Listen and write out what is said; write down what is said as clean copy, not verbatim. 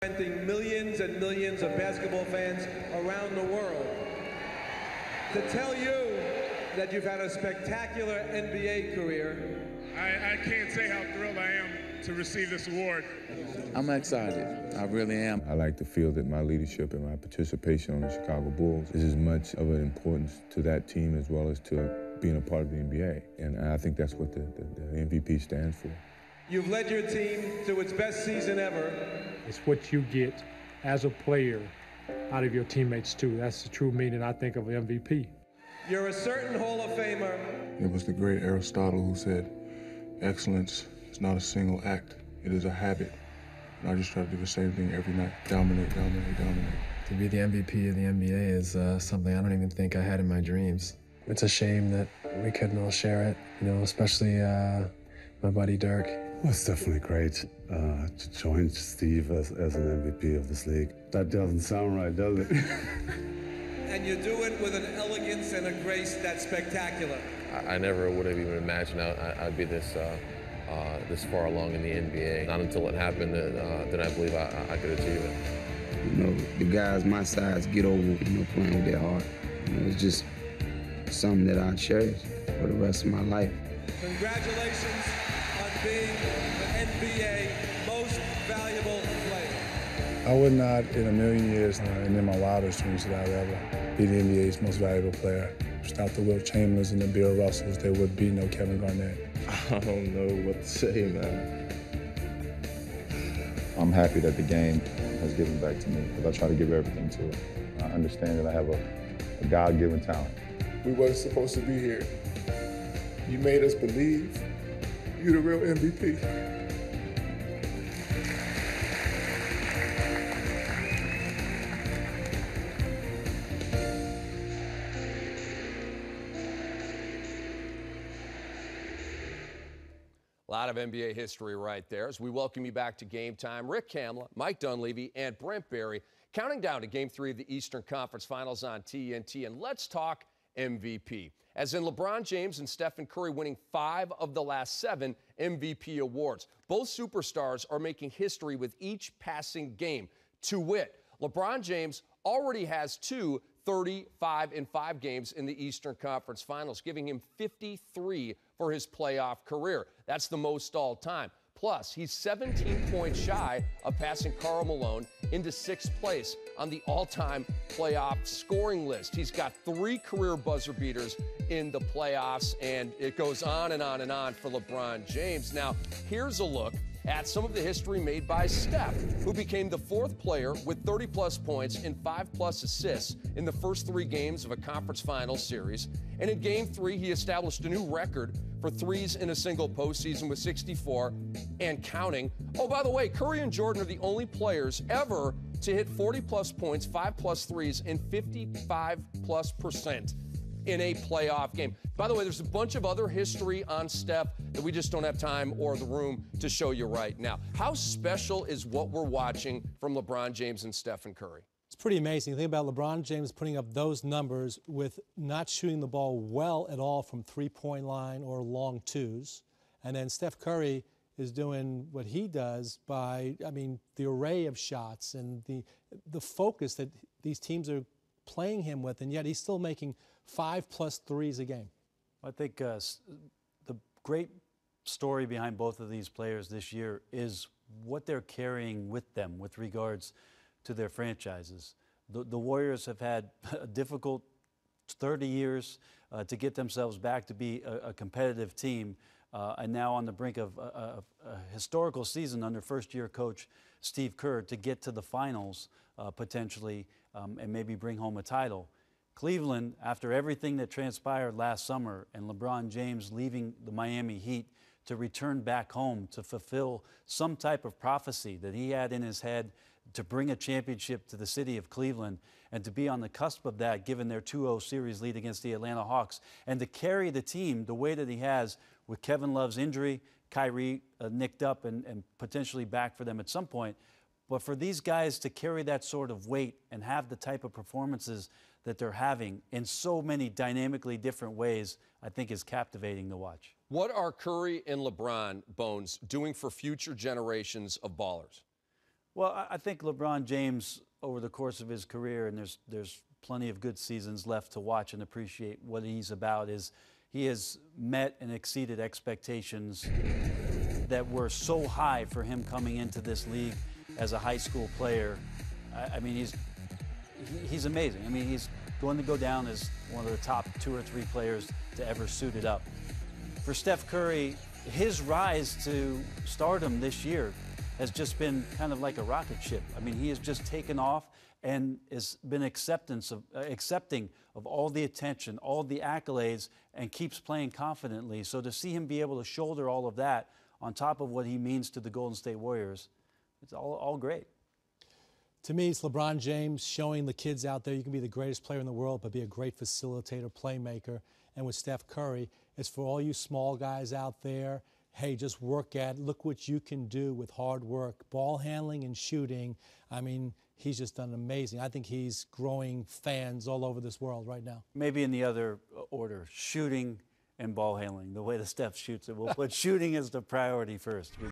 Representing millions and millions of basketball fans around the world. To tell you that you've had a spectacular NBA career. I can't say how thrilled I am to receive this award. I'm excited. I really am. I like to feel that my leadership and my participation on the Chicago Bulls is as much of an importance to that team as well as to being a part of the NBA. And I think that's what the MVP stands for. You've led your team to its best season ever. It's what you get as a player out of your teammates, too. That's the true meaning, I think, of MVP. You're a certain Hall of Famer. It was the great Aristotle who said, excellence is not a single act, it is a habit. And I just try to do the same thing every night. Dominate, dominate, dominate. To be the MVP of the NBA is something I don't even think I had in my dreams. It's a shame that we couldn't all share it, you know, especially my buddy Dirk. Well, it's definitely great to join Steve as an MVP of this league. That doesn't sound right, does it? And you do it with an elegance and a grace that's spectacular. I never would have even imagined I'd be this far along in the NBA. Not until it happened that I believe I could achieve it. You know, the guys my size get over, playing with their heart. It's just something that I cherish for the rest of my life. Congratulations on being the NBA most valuable player. I would not in a million years and in my wildest dreams that I'd ever be the NBA's most valuable player. Without the Wilt Chamberlains and the Bill Russells, there would be no Kevin Garnett. I don't know what to say, man. I'm happy that the game has given back to me because I try to give everything to it. I understand that I have a God-given talent. We wasn't supposed to be here. You made us believe you're the real MVP. A lot of NBA history right there as we welcome you back to Game Time. Rick Kamla, Mike Dunleavy, and Brent Barry counting down to Game 3 of the Eastern Conference Finals on TNT. And let's talk MVP. As in LeBron James and Stephen Curry winning 5 of the last 7 MVP awards. Both superstars are making history with each passing game. To wit, LeBron James already has 2 35-5 games in the Eastern Conference Finals, giving him 53 for his playoff career. That's the most all time. Plus, he's 17 points shy of passing Karl Malone into 6th place on the all-time playoff scoring list. He's got 3 career buzzer beaters in the playoffs, and it goes on and on and on for LeBron James. Now, here's a look at some of the history made by Steph, who became the 4th player with 30-plus points and 5-plus assists in the first 3 games of a conference finals series. And in Game 3, he established a new record for threes in a single postseason with 64 and counting. Oh, by the way, Curry and Jordan are the only players ever to hit 40-plus points, 5-plus threes, and 55-plus% in a playoff game. By the way, there's a bunch of other history on Steph that we just don't have time or the room to show you right now. How special is what we're watching from LeBron James and Stephen Curry? It's pretty amazing. Think about LeBron James putting up those numbers with not shooting the ball well at all from three-point line or long twos. And then Steph Curry is doing what he does by, the array of shots and the focus that these teams are playing him with, and yet he's still making 5+ threes a game. I think the great story behind both of these players this year is what they're carrying with them with regards to their franchises. The Warriors have had a difficult 30 years to get themselves back to be a competitive team, and now on the brink of a historical season under first-year coach Steve Kerr to get to the finals potentially and maybe bring home a title. Cleveland, after everything that transpired last summer and LeBron James leaving the Miami Heat to return back home to fulfill some type of prophecy that he had in his head to bring a championship to the city of Cleveland and to be on the cusp of that given their 2-0 series lead against the Atlanta Hawks and to carry the team the way that he has with Kevin Love's injury, Kyrie nicked up and potentially back for them at some point. But for these guys to carry that sort of weight and have the type of performances that they're having in so many dynamically different ways, I think is captivating to watch. What are Curry and LeBron, Bones, doing for future generations of ballers? Well, I think LeBron James, over the course of his career, and there's plenty of good seasons left to watch and appreciate what he's about, is he has met and exceeded expectations that were so high for him coming into this league as a high school player. I mean, he's amazing. I mean, he's going to go down as one of the top 2 or 3 players to ever suit it up. For Steph Curry, his rise to stardom this year has just been kind of like a rocket ship. I mean, he has just taken off and has been accepting of all the attention, all the accolades, and keeps playing confidently. So to see him be able to shoulder all of that on top of what he means to the Golden State Warriors, it's all great. To me, it's LeBron James showing the kids out there you can be the greatest player in the world, but be a great facilitator, playmaker. And with Steph Curry, it's for all you small guys out there. Hey, just work at it. Look what you can do with hard work, ball handling and shooting. I mean, he's just done amazing. I think he's growing fans all over this world right now. Maybe in the other order, shooting and ball handling, the way the Steph shoots it. We'll put shooting as the priority first.